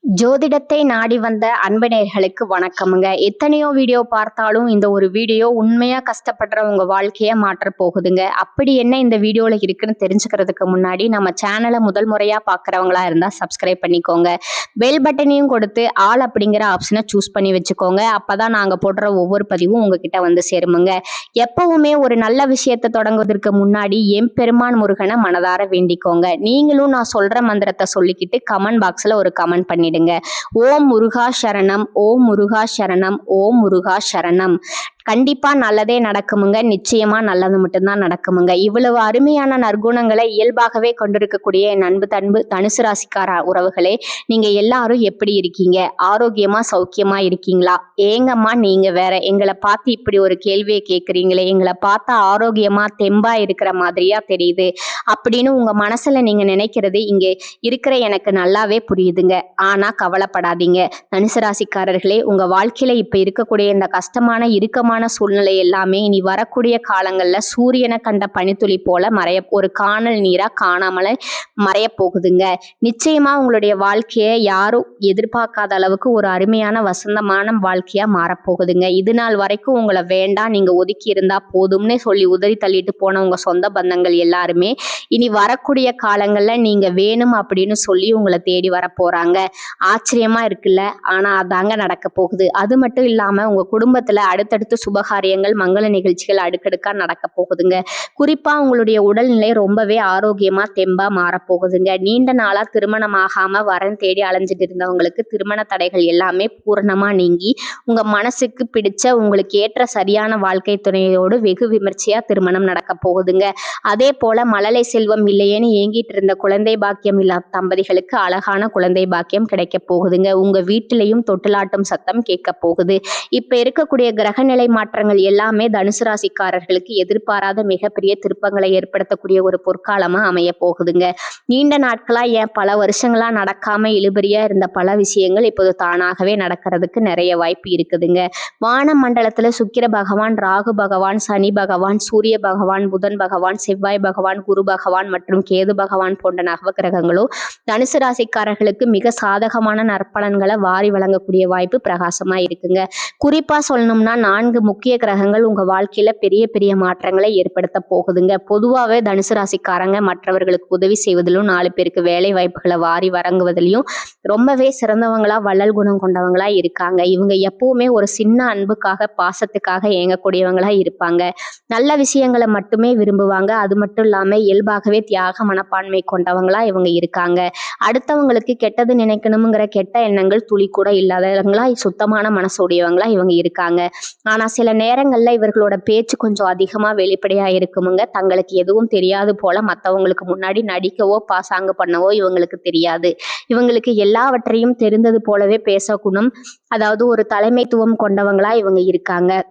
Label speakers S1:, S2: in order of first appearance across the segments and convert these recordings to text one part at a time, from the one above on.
S1: ஜோதிடத்தை நாடி வந்த அன்பு நேயர்களுக்கு வணக்கமுங்க. எத்தனையோ வீடியோ பார்த்தாலும் இந்த ஒரு வீடியோ உண்மையா கஷ்டப்படுற உங்க வாழ்க்கைய மாற்ற போகுதுங்க. அப்படி என்ன இந்த வீடியோல இருக்குன்னு தெரிஞ்சுக்கிறதுக்கு முன்னாடி நம்ம சேனலை முதல் முறையா பார்க்குறவங்களா இருந்தா சப்ஸ்கிரைப் பண்ணிக்கோங்க. பெல் பட்டனையும் கொடுத்து ஆல் அப்படிங்கிற ஆப்ஷனை சூஸ் பண்ணி வச்சுக்கோங்க. அப்பதான் நாங்க போடுற ஒவ்வொரு பதிவும் உங்ககிட்ட வந்து சேருமுங்க. எப்பவுமே ஒரு நல்ல விஷயத்தை தொடங்குவதற்கு முன்னாடி எம்பெருமான் முருகனை மனதார வேண்டிக்கோங்க. நீங்களும் நான் சொல்ற மந்திரத்தை சொல்லிக்கிட்டு கமெண்ட் பாக்ஸ்ல ஒரு கமெண்ட் பண்ணிடுங்க. ஓம் முருகா சரணம், ஓம் முருகா சரணம், ஓம் முருகா சரணம். கண்டிப்பா நல்லதே நடக்குமுங்க. நிச்சயமா நல்லது மட்டும்தான் நடக்குமுங்க. இவ்வளவு அருமையான நற்குணங்களை இயல்பாகவே கொண்டிருக்கக்கூடிய என் அன்பு தனுசு ராசிக்கார உறவுகளே, நீங்க எல்லாரும் எப்படி இருக்கீங்க? ஆரோக்கியமா சௌக்கியமா இருக்கீங்களா? ஏங்கம்மா நீங்க வேற எங்களை பார்த்து இப்படி ஒரு கேள்வியை கேட்குறீங்களே, எங்களை பார்த்தா ஆரோக்கியமா தெம்பா இருக்கிற மாதிரியா தெரியுது அப்படின்னு உங்க மனசுல நீங்க நினைக்கிறது இங்க இருக்கிற எனக்கு நல்லாவே புரியுதுங்க. ஆனா கவலைப்படாதீங்க தனுசு ராசிக்காரர்களே, உங்க வாழ்க்கையில இப்ப இருக்கக்கூடிய இந்த கஷ்டமான இறுக்கமான சூழ்நிலை எல்லாமே இனி வரக்கூடிய காலங்கள்ல சூரியனை கண்ட பனித்துளி போல ஒரு காணல் நீரா காணாமல மறைய போகுதுங்க. நிச்சயமா உங்களுடைய வாழ்க்கையை யாரும் எதிர்பார்க்காத அளவுக்கு ஒரு அருமையான வசந்தமான வாழ்க்கையா மாறப்போகுதுங்க. இது நாள் வரைக்கும் உங்களை வேண்டாம், நீங்க ஒதுக்கி இருந்தா போதும்னு சொல்லி உதறி தள்ளிட்டு போன உங்க சொந்த பந்தங்கள் எல்லாருமே இனி வரக்கூடிய காலங்கள்ல நீங்க வேணும் அப்படின்னு சொல்லி உங்களை தேடி வர போறாங்க. ஆச்சரியமா இருக்குல்ல? ஆனா அதாங்க நடக்க போகுது. அது மட்டும் இல்லாம உங்க குடும்பத்துல அடுத்தடுத்து சுபகாரியங்கள் மங்கள நிகழ்ச்சிகள் அடுக்கடுக்கா நடக்க போகுதுங்க. குறிப்பா உங்களுடைய உடல்நிலை ரொம்பவே ஆரோக்கியமா தெம்பா மாறப்போகுதுங்க. நீண்ட நாளா திருமணம் ஆகாம வரன் தேடி அலைஞ்சிட்டு இருந்தவங்களுக்கு திருமண தடைகள் எல்லாமே பூரணமா நீங்கி உங்க மனசுக்கு பிடிச்ச உங்களுக்கு ஏற்ற சரியான வாழ்க்கை துணையோடு வெகு விமர்சையா திருமணம் நடக்க போகுதுங்க. அதே போல மழலை செல்வம் இல்லையேன்னு ஏங்கிட்டு இருந்த குழந்தை பாக்கியம் இல்லா தம்பதிகளுக்கு அழகான குழந்தை பாக்கியம் கிடைக்க போகுதுங்க. உங்க வீட்டிலையும் தொட்டிலாட்டும் சத்தம் கேட்க போகுது. இப்ப இருக்கக்கூடிய கிரகநிலை மாற்றங்கள் எல்லாமே தனுசு ராசிக்காரர்களுக்கு எதிர்பாராத மிகப்பெரிய திருப்பங்களை ஏற்படுத்தக்கூடிய ஒரு பொற்காலமா அமைய போகுதுங்க. நீண்ட நாட்களா பல வருஷங்களா நடக்காம இழுபறியா இருந்த பல விஷயங்கள் இப்போது தானாகவே நடக்கிறதுக்கு நிறைய வாய்ப்பு இருக்குதுங்க. வான மண்டலத்துல சுக்கிர பகவான், ராகு பகவான், சனி பகவான், சூரிய பகவான், புதன் பகவான், செவ்வாய் பகவான், குரு பகவான் மற்றும் கேது பகவான் போன்ற நவ கிரகங்களும் தனுசு ராசிக்காரர்களுக்கு மிக சாதகமான நற்பலன்களை வாரி வழங்கக்கூடிய வாய்ப்பு பிரகாசமா இருக்குங்க. குறிப்பா சொல்லணும்னா 4 முக்கிய கிரகங்கள் உங்க வாழ்க்கையில பெரிய பெரிய மாற்றங்களை ஏற்படுத்த போகுதுங்க. பொதுவாகவே தனுசு ராசிக்காரங்க மற்றவர்களுக்கு உதவி செய்வதிலும் 4 பேருக்கு வேலை வாய்ப்புகளை வாரி வழங்குவதிலையும் ரொம்பவே சிறந்தவங்களா வள்ளல் குணம் கொண்டவங்களா இருக்காங்க. இவங்க எப்பவுமே ஒரு சின்ன அன்புக்காக பாசத்துக்காக ஏங்கக்கூடியவங்களா இருப்பாங்க. நல்ல விஷயங்களை மட்டுமே விரும்புவாங்க. அது மட்டும் இல்லாம இயல்பாகவே தியாக மனப்பான்மை கொண்டவங்களா இவங்க இருக்காங்க. அடுத்தவங்களுக்கு கெட்டது நினைக்கணுங்கிற கெட்ட எண்ணங்கள் துளி கூட இல்லாதவங்களா சுத்தமான மனசுடையவங்களா இவங்க இருக்காங்க. ஆனா சில நேரங்கள்ல இவர்களோட பேச்சு கொஞ்சம் அதிகமா வெளிப்படையா இருக்குமுங்க. தங்களுக்கு எதுவும் தெரியாது போல மற்றவங்களுக்கு முன்னாடி நடிக்கவோ பாசாங்கு பண்ணவோ இவங்களுக்கு தெரியாது. இவங்களுக்கு எல்லாவற்றையும் தெரிந்தது போலவே பேசக்கூடும், அதாவது ஒரு தலைமைத்துவம் கொண்டவங்களா இவங்க இருக்காங்க.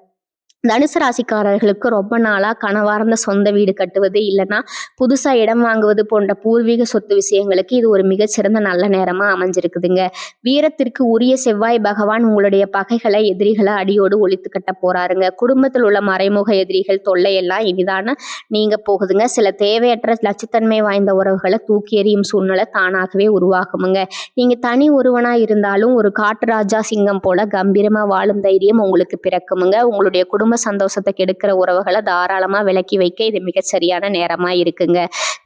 S1: தனுசு ராசிக்காரர்களுக்கு ரொம்ப நாளா கனவார்ந்த சொந்த வீடு கட்டுவது இல்லைன்னா புதுசா இடம் வாங்குவது போன்ற பூர்வீக சொத்து விஷயங்களுக்கு இது ஒரு மிகச்சிறந்த நல்ல நேரமா அமைஞ்சிருக்குதுங்க. வீரத்திற்கு உரிய செவ்வாய் பகவான் உங்களுடைய பகைகளை எதிரிகளை அடியோடு ஒழித்து கட்ட போறாருங்க. குடும்பத்தில் உள்ள மறைமுக எதிரிகள் தொல்லையெல்லாம் இனிதான நீங்க போகுதுங்க. சில தேவையற்ற லட்சத்தன்மை வாய்ந்த உறவுகளை தூக்கி எறியும் சூழ்நிலை தானாகவே உருவாகுமுங்க. நீங்க தனி ஒருவனா இருந்தாலும் ஒரு காட்டு ராஜா சிங்கம் போல கம்பீரமா வாழும் தைரியம் உங்களுக்கு பிறக்குமுங்க. உங்களுடைய குடும்ப சந்தோஷத்தை கெடுக்கிற உறவுகளை தாராளமா விலக்கி வைக்க இது மிகச் சரியான நேரமா இருக்குங்க.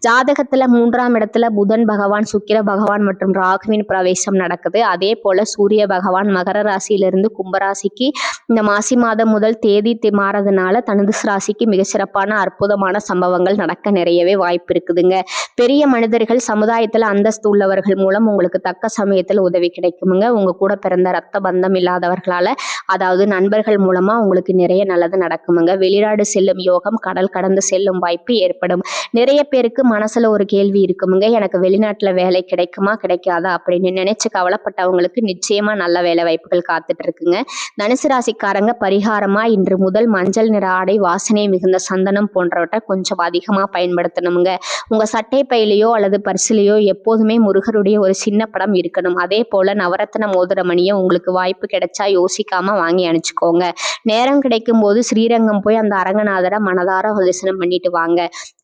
S1: ஜாதகத்துல 3ஆம் இடத்துல புதன் பகவான், சுக்கிர பகவான் மற்றும் ராகுவின் பிரவேசம் நடக்குது. அதே போல சூரிய பகவான் மகர ராசியிலிருந்து கும்பராசிக்கு இந்த மாசி மாதம் முதல் தேதி மாறதுனால தனுசு ராசிக்கு மிக சிறப்பான அற்புதமான சம்பவங்கள் நடக்க நிறையவே வாய்ப்பு இருக்குதுங்க. பெரிய மனிதர்கள், சமுதாயத்துல அந்தஸ்து உள்ளவர்கள் மூலம் உங்களுக்கு தக்க சமயத்தில் உதவி கிடைக்குமுங்க. உங்க கூட பிறந்த ரத்த பந்தம் இல்லாதவர்களால, அதாவது நண்பர்கள் மூலமா உங்களுக்கு நிறைய நல்லது நடக்குமுங்க. வெளிநாடு செல்லும் யோகம், கடல் கடந்து செல்லும் வாய்ப்பு ஏற்படும். நிறைய பேருக்கு மனசுல ஒரு கேள்வி இருக்குமுங்க, எனக்கு வெளிநாட்டுல வேலை கிடைக்குமா கிடைக்காதா அப்படின்னு நினைச்சு கவலைப்பட்டவங்களுக்கு நிச்சயமா நல்ல வேலை வாய்ப்புகள் காத்துட்டு இருக்குங்க. தனுசு ராசிக்காரங்க பரிகாரமா இன்று முதல் மஞ்சள் நிற ஆடை, வாசனை மிகுந்த சந்தனம் போன்றவற்றை கொஞ்சம் அதிகமா பயன்படுத்தணுங்க. உங்க சட்டை பையிலையோ அல்லது பர்சிலையோ எப்போதுமே முருகருடைய ஒரு சின்ன படம் இருக்கணும். அதே போல நவரத்ன மோதிர மணியை உங்களுக்கு வாய்ப்பு கிடைச்சா யோசிக்காம வாங்கி அணிச்சுக்கோங்க. நேரம் கிடைக்கும் போகும்போது ஸ்ரீரங்கம் போய் அந்த அரங்கநாதரை மனதார தரிசனம் பண்ணிட்டு வாங்க.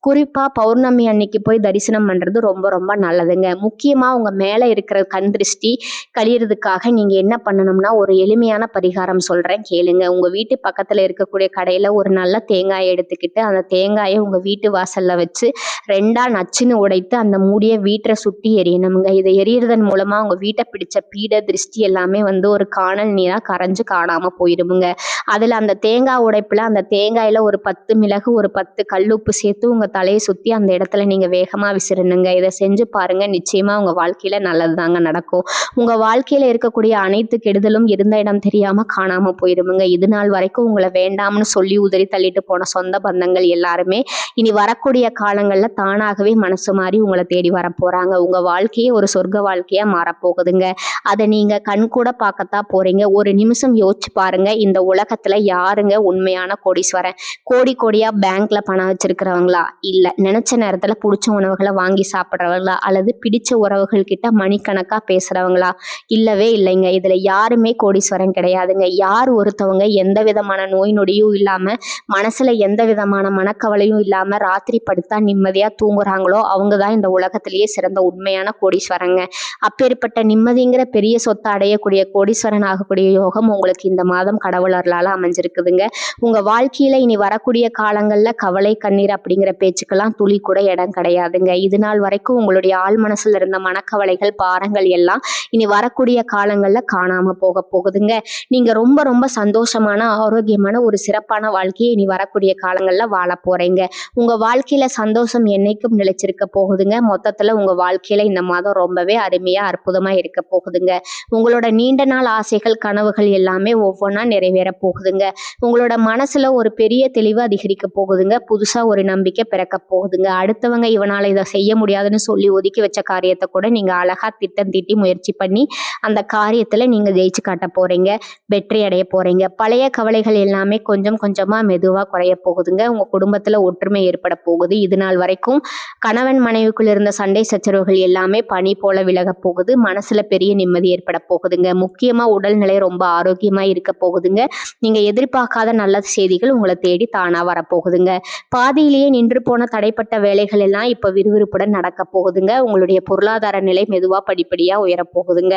S1: குறிப்பா பௌர்ணமி அன்னைக்கு போய் தரிசனம் பண்றது ரொம்ப ரொம்ப நல்லதுங்க. முக்கியமா உங்க மேல இருக்கிற கண் திருஷ்டி கழியறதுக்காக நீங்க என்ன பண்ணணும்னா, ஒரு எளிமையான பரிகாரம் சொல்றேன் கேளுங்க. உங்க வீட்டு பக்கத்துல இருக்கக்கூடிய கடையில ஒரு நல்ல தேங்காயை எடுத்துக்கிட்டு அந்த தேங்காயை உங்க வீட்டு வாசல்ல வச்சு 2ஆ நச்சுன்னு உடைத்து அந்த மூடிய வீட்டை சுற்றி எரியணுங்க. இதை எரியறதன் மூலமா உங்க வீட்டை பிடிச்ச பீட திருஷ்டி எல்லாமே ஒரு காணல் நீரா கரைஞ்சு காணாம போயிருமுங்க. அதுல அந்த தேங்காய் உடைப்புல அந்த தேங்காயில ஒரு 10 மிளகு, ஒரு 10 கல்லுப்பு சேர்த்து உங்க தலையை சுத்தி அந்த இடத்துல நீங்க வேகமா விசிறணுங்க. இதை செஞ்சு பாருங்க, நிச்சயமா உங்க வாழ்க்கையில நல்லதுதாங்க நடக்கும். உங்க வாழ்க்கையில இருக்கக்கூடிய அனைத்து கெடுதலும் இருந்த இடம் தெரியாம காணாம போயிருமுங்க. இது நாள் வரைக்கும் உங்களை வேண்டாம்னு சொல்லி உதறி தள்ளிட்டு போன சொந்த பந்தங்கள் எல்லாருமே இனி வரக்கூடிய காலங்கள்ல தானாகவே மனசு மாறி உங்களை தேடி வர போறாங்க. உங்க வாழ்க்கையே ஒரு சொர்க்க வாழ்க்கையா மாறப்போகுதுங்க. அதை நீங்க கண் கூட பார்க்கத்தான் போறீங்க. ஒரு நிமிஷம் யோசிச்சு பாருங்க, இந்த உலகத்துல யாருங்க உண்மையான கோடீஸ்வரன்? கோடி கோடியா பேங்க்ல பணம் வச்சிருக்கிறவங்களா, இல்ல நினைச்ச நேரத்துல பிடிச்ச உணவுகளை வாங்கி சாப்பிடுறவங்களா, அல்லது பிடிச்ச உறவுகள் கிட்ட மணிக்கணக்கா பேசுறவங்களா? இல்லவே இல்லைங்க. இதுல யாருமே கோடீஸ்வரன் கிடையாதுங்க. யார் ஒருத்தவங்க எந்த விதமான நோய் நொடியும் இல்லாம, மனசுல எந்த விதமான மனக்கவலையும் இல்லாம ராத்திரி படுத்தா நிம்மதியா தூங்குறாங்களோ அவங்கதான் இந்த உலகத்திலேயே சிறந்த உண்மையான கோடீஸ்வரங்க. அப்பேற்பட்ட நிம்மதிங்கிற பெரிய சொத்தை அடையக்கூடிய கோடீஸ்வரன் ஆகக்கூடிய யோகம் உங்களுக்கு இந்த மாதம் கடவுள் அருளால அமைஞ்சிருக்குதுங்க. உங்க வாழ்க்கையில இனி வரக்கூடிய காலங்கள்ல கவலை கண்ணீர் அப்படிங்கிற பேச்சுக்கெல்லாம் துளி கூட இடம் கிடையாதுங்க. இது நாள் வரைக்கும் உங்களுடைய ஆழ் மனசுல இருந்த மனக்கவலைகள், பாரங்கள் எல்லாம் இனி வரக்கூடிய காலங்கள்ல காணாம போக போகுதுங்க. நீங்க ரொம்ப ரொம்ப சந்தோஷமான, ஆரோக்கியமான ஒரு சிறப்பான வாழ்க்கையை இனி வரக்கூடிய காலங்கள்ல வாழ போறீங்க. உங்க வாழ்க்கையில சந்தோஷம் என்னைக்கும் நிலைச்சிருக்க போகுதுங்க. மொத்தத்துல உங்க வாழ்க்கையில இந்த மாதம் ரொம்பவே அருமையா அற்புதமா இருக்க போகுதுங்க. உங்களோட நீண்ட நாள் ஆசைகள், கனவுகள் எல்லாமே ஒவ்வொன்றா நிறைவேற போகுதுங்க. உங்களோட மனசுல ஒரு பெரிய தெளிவு அதிகரிக்க போகுதுங்க. புதுசா ஒரு நம்பிக்கை பிறக்க போகுதுங்க. அடுத்தவங்க இவனால இதை செய்ய முடியாதுன்னு சொல்லி ஒதுக்கி வச்ச காரியத்தை கூட நீங்க அழகா திட்டம் தீட்டி முயற்சி பண்ணி அந்த காரியத்துல நீங்க ஜெயிச்சு காட்ட போறீங்க. வெற்றி அடைய போறீங்க. பழைய கவலைகள் எல்லாமே கொஞ்சம் கொஞ்சமா மெதுவா குறைய போகுதுங்க. உங்க குடும்பத்துல ஒற்றுமை ஏற்பட போகுது. இது நாள் வரைக்கும் கணவன் மனைவிக்குள் இருந்த சண்டை சச்சரவுகள் எல்லாமே பனி போல விலக போகுது. மனசுல பெரிய நிம்மதி ஏற்பட போகுதுங்க. முக்கியமா உடல்நிலை ரொம்ப ஆரோக்கியமா இருக்க போகுதுங்க. நீங்க எதிர்பார்க்காத நல்ல செய்திகள் உங்களை தேடி தானா வரப்போகுதுங்க. பாதியிலேயே நின்று போன தடைப்பட்ட வேலைகள் எல்லாம் இப்ப விறுவிறுப்புடன் நடக்க போகுதுங்க. உங்களுடைய பொருளாதார நிலை மெதுவா படிப்படியா உயரப்போகுதுங்க.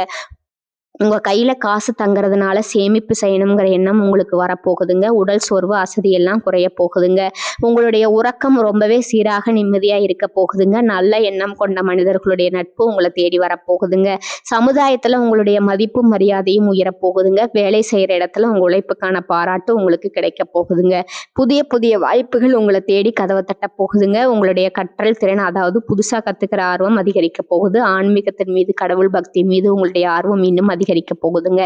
S1: உங்க கையில காசு தங்குறதுனால சேமிப்பு செய்யணுங்கிற எண்ணம் உங்களுக்கு வரப்போகுதுங்க. உடல் சோர்வு, அசதி எல்லாம் குறைய போகுதுங்க. உங்களுடைய உறக்கம் ரொம்பவே சீராக நிம்மதியா இருக்க போகுதுங்க. நல்ல எண்ணம் கொண்ட மனிதர்களுடைய நட்பு உங்களை தேடி வரப்போகுதுங்க. சமுதாயத்துல உங்களுடைய மதிப்பும் மரியாதையும் உயரப்போகுதுங்க. வேலை செய்யற இடத்துல உங்க உழைப்புக்கான பாராட்டு உங்களுக்கு கிடைக்க போகுதுங்க. புதிய புதிய வாய்ப்புகள் உங்களை தேடி கதவை தட்ட போகுதுங்க. உங்களுடைய கற்றல் திறன், அதாவது புதுசா கத்துக்கிற ஆர்வம் அதிகரிக்க போகுது. ஆன்மீகத்தின் மீது, கடவுள் பக்தி மீது உங்களுடைய ஆர்வம் இன்னும் அதிகரிக்க போகுதுங்க.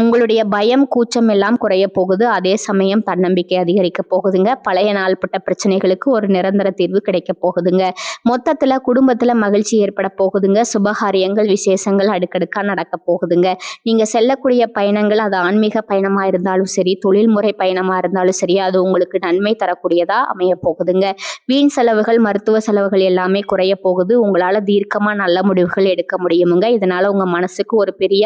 S1: உங்களுடைய பயம், கூச்சம் எல்லாம் குறைய போகுது. அதே சமயம் தன்னம்பிக்கை அதிகரிக்க போகுதுங்க. பழைய நாள்பட்ட பிரச்சனைகளுக்கு ஒரு நிரந்தர தீர்வு கிடைக்க போகுதுங்க. மொத்தத்துல குடும்பத்துல மகிழ்ச்சி ஏற்பட போகுதுங்க. சுபகாரியங்கள், விசேஷங்கள் அடுக்கடுக்கா நடக்க போகுதுங்க. நீங்க செல்லக்கூடிய பயணங்கள், அது ஆன்மீக பயணமா இருந்தாலும் சரி, தொழில்முறை பயணமா இருந்தாலும் சரி, அது உங்களுக்கு நன்மை தரக்கூடியதா அமைய போகுதுங்க. வீண் செலவுகள், மருத்துவ செலவுகள் எல்லாமே குறைய போகுது. உங்களால தீர்க்கமா நல்ல முடிவுகள் எடுக்க முடியுமுங்க. இதனால உங்க மனசுக்கு ஒரு பெரிய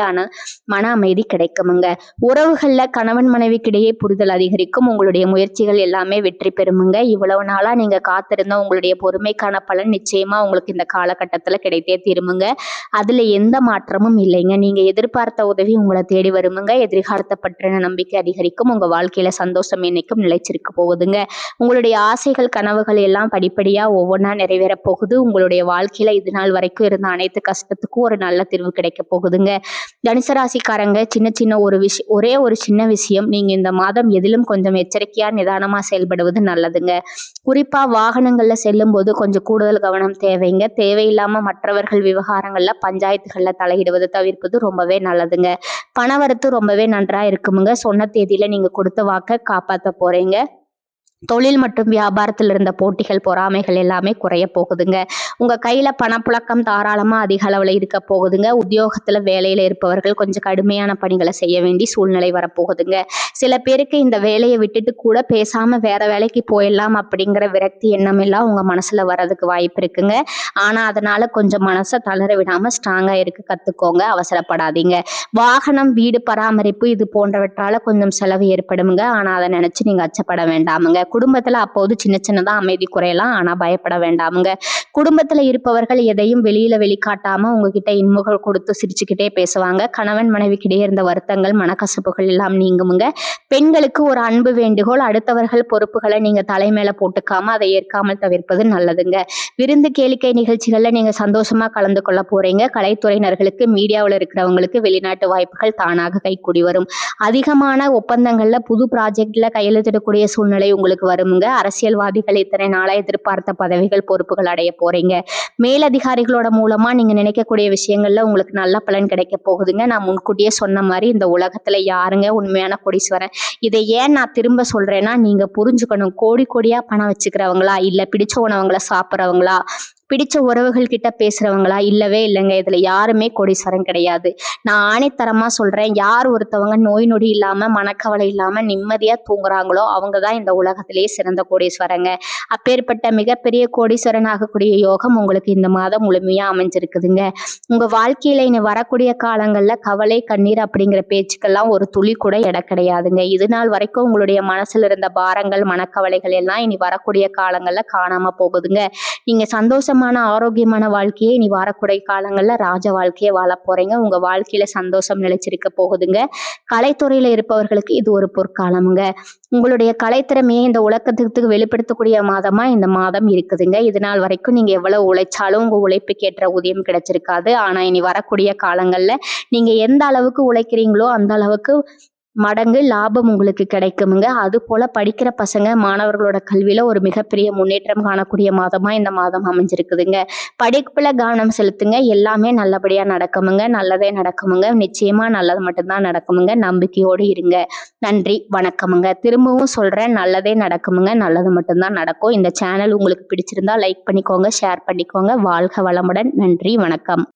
S1: மன அமைதி கிடைக்குமுங்க. உறவுகள்ல கணவன் மனைவிக்கிடையே புரிதல் அதிகரிக்கும். உங்களுடைய முயற்சிகள் எல்லாமே வெற்றி பெறுமுங்க. இவ்வளவு நாளா நீங்க காத்திருந்த உங்களுடைய பொறுமைக்கான பலன் நிச்சயமா உங்களுக்கு இந்த காலகட்டத்துல கிடைத்தே தீருமுங்க. அதுல எந்த மாற்றமும் இல்லைங்க. நீங்க எதிர்பார்த்த உதவி உங்களை தேடி வருமுங்க. எதிர்காலத்தை பற்றின நம்பிக்கை அதிகரிக்கும். உங்க வாழ்க்கையில சந்தோஷம் என்னைக்கும் நிலைச்சிருக்க போகுதுங்க. உங்களுடைய ஆசைகள், கனவுகள் எல்லாம் படிப்படியா ஒவ்வொன்றா நிறைவேற போகுது. உங்களுடைய வாழ்க்கையில இது நாள் வரைக்கும் இருந்த அனைத்து கஷ்டத்துக்கும் ஒரு நல்ல தீர்வு கிடைக்க போகுதுங்க. தனுசு ராசிக்காரங்க, சின்ன சின்ன ஒரே ஒரு சின்ன விஷயம், நீங்க இந்த மாதம் எதிலும் கொஞ்சம் எச்சரிக்கையா நிதானமா செயல்படுவது நல்லதுங்க. குறிப்பா வாகனங்கள்ல செல்லும் போது கொஞ்சம் கூடுதல் கவனம் தேவைங்க. தேவையில்லாம மற்றவர்கள் விவகாரங்கள்ல, பஞ்சாயத்துகள்ல தலையிடுவது தவிர்ப்பது ரொம்பவே நல்லதுங்க. பணவரத்து ரொம்பவே நன்றா இருக்குமுங்க. சொன்ன தேதியில நீங்க கொடுத்த வாக்க காப்பாற்ற போறீங்க. தொழில் மற்றும் வியாபாரத்தில் இருந்த போட்டிகள், பொறாமைகள் எல்லாமே குறைய போகுதுங்க. உங்க கையில பணப்புழக்கம் தாராளமா அதிக அளவுல இருக்க போகுதுங்க. உத்தியோகத்துல வேலையில இருப்பவர்கள் கொஞ்சம் கடுமையான பணிகளை செய்ய வேண்டிய சூழ்நிலை வரப்போகுதுங்க. சில பேருக்கு இந்த வேலையை விட்டுட்டு கூட பேசாம வேற வேலைக்கு போயிடலாம் அப்படிங்கிற விரக்தி எண்ணம் எல்லாம் உங்க மனசுல வர்றதுக்கு வாய்ப்பு இருக்குங்க. ஆனா அதனால கொஞ்சம் மனசை தளர விடாம ஸ்ட்ராங்கா இருக்க கத்துக்கோங்க. அவசரப்படாதீங்க. வாகனம், வீடு பராமரிப்பு இது போன்றவற்றால கொஞ்சம் செலவு ஏற்படுமுங்க. ஆனா அதை நினைச்சு நீங்க அச்சப்பட வேண்டாமுங்க. குடும்பத்துல அப்போது சின்ன சின்னதா அமைதி குறையலாம். ஆனா பயப்பட வேண்டாமுங்க. குடும்பத்துல இருப்பவர்கள் எதையும் வெளியில வெளிக்காட்டாம உங்ககிட்ட இன்முகம் கொடுத்து சிரிச்சுக்கிட்டே பேசுவாங்க. கணவன் மனைவிக்கிடையே இருந்த வருத்தங்கள், மனக்கசப்புகள் எல்லாம் நீங்குமுங்க. பெண்களுக்கு ஒரு அன்பு வேண்டுகோள், அடுத்தவர்கள் பொறுப்புகளை நீங்க தலைமையில போட்டுக்காம அதை ஏற்காமல் தவிர்ப்பது நல்லதுங்க. விருந்து கேளிக்கை நிகழ்ச்சிகள்ல நீங்க சந்தோஷமா கலந்து கொள்ள போறீங்க. கலைத்துறையினர்களுக்கு, மீடியாவில் இருக்கிறவங்களுக்கு வெளிநாட்டு வாய்ப்புகள் தானாக கைக்கூடி வரும். அதிகமான ஒப்பந்தங்கள்ல புது ப்ராஜெக்ட்ல கையெழுத்திடக்கூடிய சூழ்நிலை உங்களுக்கு வருமுங்க. அரசியல்வாதிகள் இத்தனை நாளா எதிர்பார்த்த பதவிகள், பொறுப்புகள் அடைய போறீங்க. மேலதிகாரிகளோட மூலமா நீங்க நினைக்கக்கூடிய விஷயங்கள்ல உங்களுக்கு நல்ல பலன் கிடைக்க போகுதுங்க. நான் முன்கூட்டியே சொன்ன மாதிரி இந்த உலகத்துல யாருங்க உண்மையான கோடீஸ்வரன்? இதை ஏன் நான் திரும்ப சொல்றேன்னா, நீங்க புரிஞ்சுக்கணும். கோடி கோடியா பணம் வச்சுக்கிறவங்களா, இல்ல பிடிச்ச உணவுகளை சாப்பிட்றவங்களா, பிடிச்ச உறவுகள் கிட்ட பேசுறவங்களா? இல்லவே இல்லைங்க. இதுல யாருமே கோடீஸ்வரன் கிடையாது. நான் ஆணித்தரமா சொல்றேன். யார் ஒருத்தவங்க நோய் நொடி இல்லாம, மனக்கவலை இல்லாம நிம்மதியா தூங்குறாங்களோ அவங்க தான் இந்த உலகத்திலேயே சிறந்த கோடீஸ்வரங்க. அப்பேற்பட்ட மிகப்பெரிய கோடீஸ்வரன் ஆகக்கூடிய யோகம் உங்களுக்கு இந்த மாதம் முழுமையா அமைஞ்சிருக்குதுங்க. உங்க வாழ்க்கையில இனி வரக்கூடிய காலங்கள்ல கவலை, கண்ணீர் அப்படிங்கிற பேச்சுக்கெல்லாம் ஒரு துளி கூட இடம் கிடையாதுங்க. இது நாள் வரைக்கும் உங்களுடைய மனசுல இருந்த பாரங்கள், மனக்கவலைகள் எல்லாம் இனி வரக்கூடிய காலங்கள்ல காணாம போகுதுங்க. நீங்க சந்தோஷமான ஆரோக்கியமான வாழ்க்கையை இனி வரக்கூடிய காலங்கள்ல ராஜ வாழ்க்கையை வாழ போறீங்க. உங்க வாழ்க்கையில சந்தோஷம் நிலைச்சிருக்க போகுதுங்க. கலைத்துறையில இருப்பவர்களுக்கு இது ஒரு பொற்காலமுங்க. உங்களுடைய கலைத்திறமையை இந்த உலகத்துக்கு வெளிப்படுத்தக்கூடிய மாதமா இந்த மாதம் இருக்குதுங்க. இது நாள் வரைக்கும் நீங்க எவ்வளவு உழைச்சாலும் உங்க உழைப்புக்கு ஏற்ற ஊதியம் கிடைச்சிருக்காது. ஆனா இனி வரக்கூடிய காலங்கள்ல நீங்க எந்த அளவுக்கு உழைக்கிறீங்களோ அந்த அளவுக்கு மடங்கு லாபம் உங்களுக்கு கிடைக்குமுங்க. அது போல படிக்கிற பசங்க, மாணவர்களோட கல்வியில ஒரு மிகப்பெரிய முன்னேற்றம் காணக்கூடிய மாதமா இந்த மாதம் அமைஞ்சிருக்குதுங்க. படிப்புல கவனம் செலுத்துங்க. எல்லாமே நல்லபடியா நடக்குமுங்க. நல்லதே நடக்குமுங்க. நிச்சயமா நல்லது மட்டும்தான் நடக்குமுங்க. நம்பிக்கையோடு இருங்க. நன்றி, வணக்கமுங்க. திரும்பவும் சொல்றேன், நல்லதே நடக்குமுங்க. நல்லது மட்டும்தான் நடக்கும். இந்த சேனல் உங்களுக்கு பிடிச்சிருந்தா லைக் பண்ணிக்கோங்க, ஷேர் பண்ணிக்கோங்க. வாழ்க வளமுடன். நன்றி, வணக்கம்.